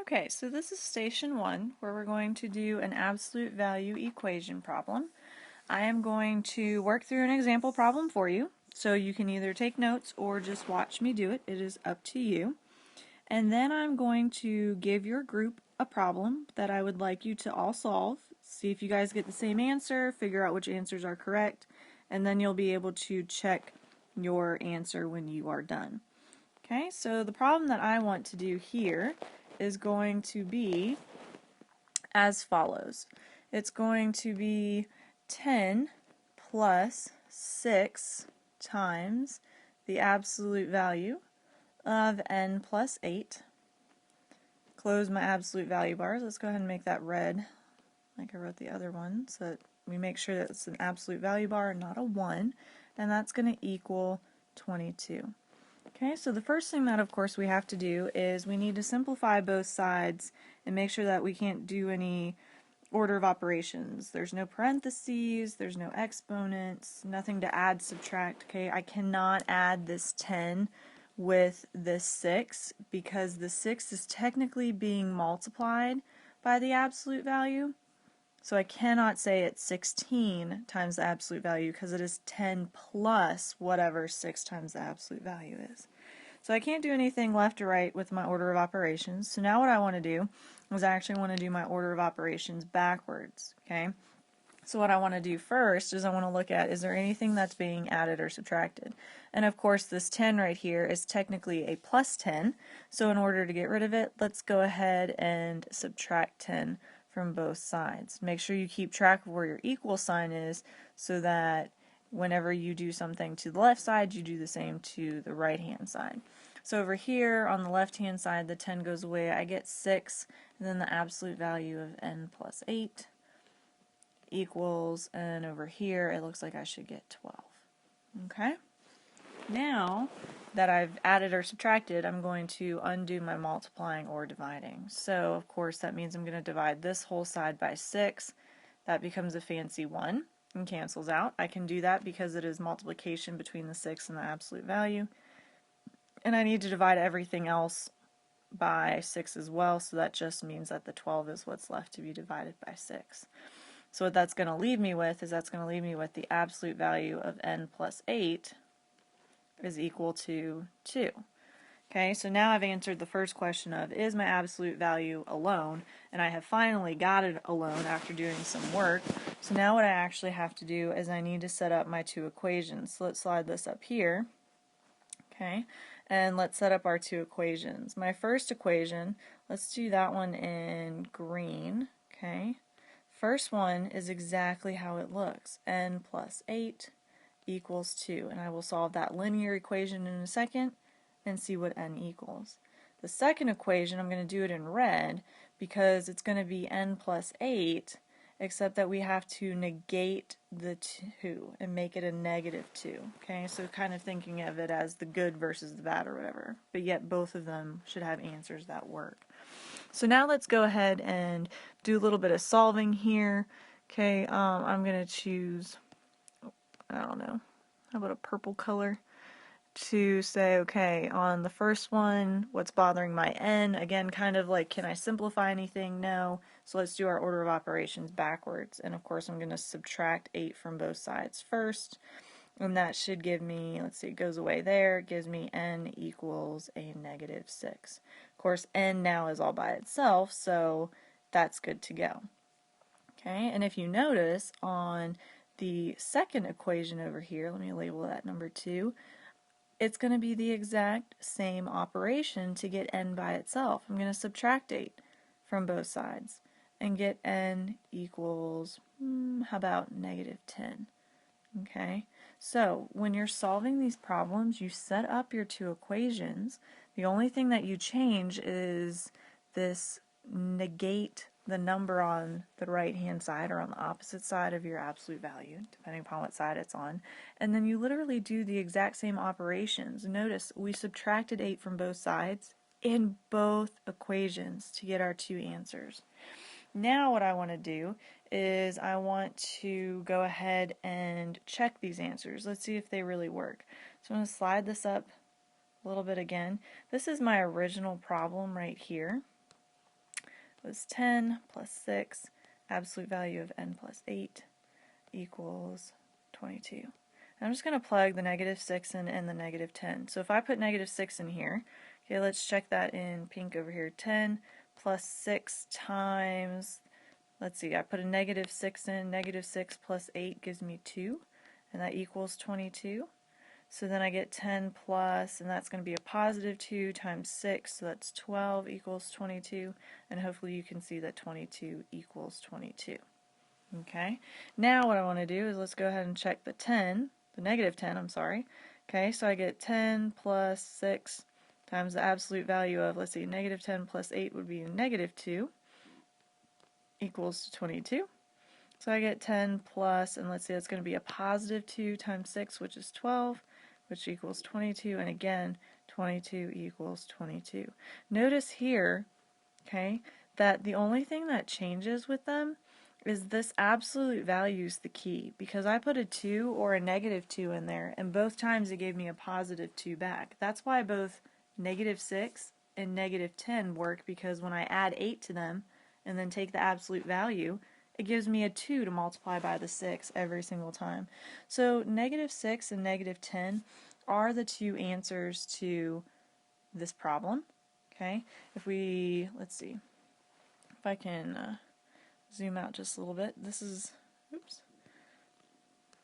Okay, so this is station 1 where we're going to do an absolute value equation problem. I am going to work through an example problem for you, so you can either take notes or just watch me do it. It is up to you. And then I'm going to give your group a problem that I would like you to all solve, see if you guys get the same answer, figure out which answers are correct, and then you'll be able to check your answer when you are done. Okay, so the problem that I want to do here is going to be as follows. It's going to be 10 plus 6 times the absolute value of n plus 8. Close my absolute value bars. Let's go ahead and make that red like I wrote the other one so that we make sure that it's an absolute value bar and not a 1, and that's going to equal 22. Okay, so the first thing that of course we have to do is we need to simplify both sides and make sure that we can't do any order of operations. There's no parentheses, there's no exponents, nothing to add, subtract. Okay, I cannot add this 10 with this 6 because the 6 is technically being multiplied by the absolute value. So I cannot say it's 16 times the absolute value because it is 10 plus whatever 6 times the absolute value is. So I can't do anything left or right with my order of operations. So now what I want to do is I actually want to do my order of operations backwards. Okay. So what I want to do first is I want to look at, is there anything that's being added or subtracted? And of course this 10 right here is technically a plus 10. So in order to get rid of it, let's go ahead and subtract 10 from both sides. Make sure you keep track of where your equal sign is so that whenever you do something to the left side, you do the same to the right hand side. So over here on the left hand side, the 10 goes away. I get 6, and then the absolute value of n plus 8 equals, and over here it looks like I should get 12. Okay? Now that I've added or subtracted, I'm going to undo my multiplying or dividing. So of course that means I'm going to divide this whole side by 6. That becomes a fancy 1 and cancels out. I can do that because it is multiplication between the 6 and the absolute value. And I need to divide everything else by 6 as well, so that just means that the 12 is what's left to be divided by 6. So what that's going to leave me with is that's going to leave me with the absolute value of n plus 8 is equal to 2. Okay, so now I've answered the first question of, is my absolute value alone? And I have finally got it alone after doing some work. So now what I actually have to do is I need to set up my two equations. So let's slide this up here. Okay, and let's set up our two equations. My first equation, let's do that one in green. Okay, first one is exactly how it looks. N plus 8 equals 2, and I will solve that linear equation in a second and see what n equals. The second equation, I'm going to do it in red because it's going to be n plus 8, except that we have to negate the 2 and make it a negative 2. Okay, so kind of thinking of it as the good versus the bad or whatever, but yet both of them should have answers that work. So now let's go ahead and do a little bit of solving here. Okay, I'm going to choose, I don't know, how about a purple color? To say, okay, on the first one, what's bothering my n? Again, kind of like, can I simplify anything? No. So let's do our order of operations backwards. And of course, I'm going to subtract 8 from both sides first. And that should give me, let's see, it goes away there. It gives me n equals a negative 6. Of course, n now is all by itself, so that's good to go. Okay, and if you notice on the second equation over here, let me label that number 2, it's going to be the exact same operation to get n by itself. I'm going to subtract 8 from both sides and get n equals, how about negative 10? Okay, so when you're solving these problems, you set up your two equations. The only thing that you change is this negate the number on the right hand side or on the opposite side of your absolute value, depending upon what side it's on, and then you literally do the exact same operations. Notice we subtracted 8 from both sides in both equations to get our two answers. Now what I want to do is I want to go ahead and check these answers. Let's see if they really work. So I'm going to slide this up a little bit again. This is my original problem right here. was 10 plus 6, absolute value of n plus 8 equals 22. And I'm just going to plug the negative 6 in and the negative 10. So if I put negative 6 in here, okay, let's check that in pink over here. 10 plus 6 times, let's see, I put a negative 6 in, negative 6 plus 8 gives me 2, and that equals 22. So then I get 10 plus, and that's going to be a positive 2 times 6, so that's 12 equals 22, and hopefully you can see that 22 equals 22. Okay, now what I want to do is let's go ahead and check the negative 10, I'm sorry. Okay, so I get 10 plus 6 times the absolute value of, let's see, negative 10 plus 8 would be negative 2 equals 22. So I get 10 plus, and let's see, it's going to be a positive 2 times 6, which is 12, which equals 22, and again, 22 equals 22. Notice here, okay, that the only thing that changes with them is this absolute value is the key, because I put a 2 or a negative 2 in there, and both times it gave me a positive 2 back. That's why both negative 6 and negative 10 work, because when I add 8 to them and then take the absolute value, it gives me a 2 to multiply by the 6 every single time. So negative 6 and negative 10 are the two answers to this problem. Okay, if we, let's see, if I can zoom out just a little bit. This is, oops,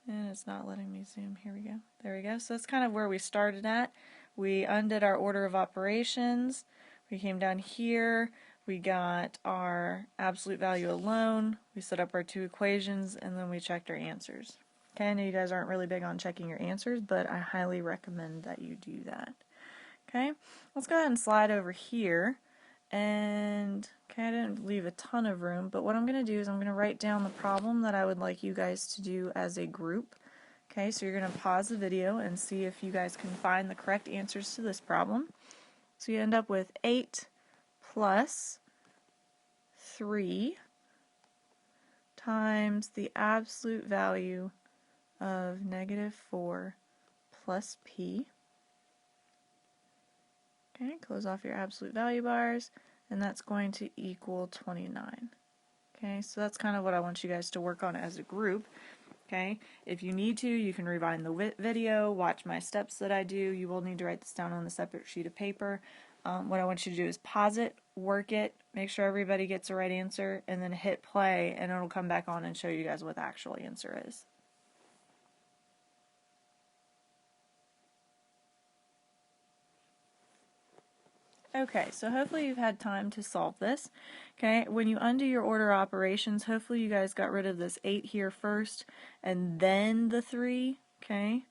and it's not letting me zoom. Here we go. There we go. So that's kind of where we started at. We undid our order of operations. We came down here. We got our absolute value alone. We set up our two equations, and then we checked our answers. Okay, I know you guys aren't really big on checking your answers, but I highly recommend that you do that. Okay, let's go ahead and slide over here. And okay, I didn't leave a ton of room, but what I'm going to do is I'm going to write down the problem that I would like you guys to do as a group. Okay, so you're going to pause the video and see if you guys can find the correct answers to this problem. So you end up with 8 plus 3 times the absolute value of negative 4 plus p. Okay, close off your absolute value bars, and that's going to equal 29. Okay, so that's kind of what I want you guys to work on as a group. Okay, if you need to, you can rewind the video, watch my steps that I do. You will need to write this down on a separate sheet of paper. What I want you to do is pause it, work it, make sure everybody gets the right answer, and then hit play, and it'll come back on and show you guys what the actual answer is. Okay, so hopefully you've had time to solve this. Okay, when you undo your order operations, hopefully you guys got rid of this 8 here first and then the 3, okay?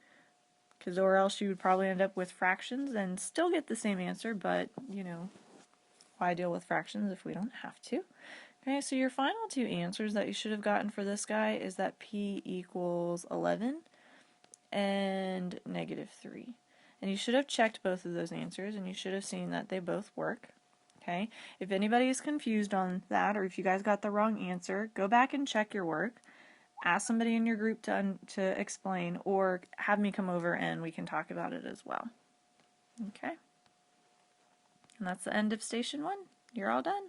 Because or else you would probably end up with fractions and still get the same answer, but, you know, why deal with fractions if we don't have to? Okay, so your final two answers that you should have gotten for this guy is that p equals 11 and negative 3. And you should have checked both of those answers, and you should have seen that they both work. Okay, if anybody is confused on that, or if you guys got the wrong answer, go back and check your work. Ask somebody in your group to explain, or have me come over and we can talk about it as well. Okay, and that's the end of Station 1. You're all done.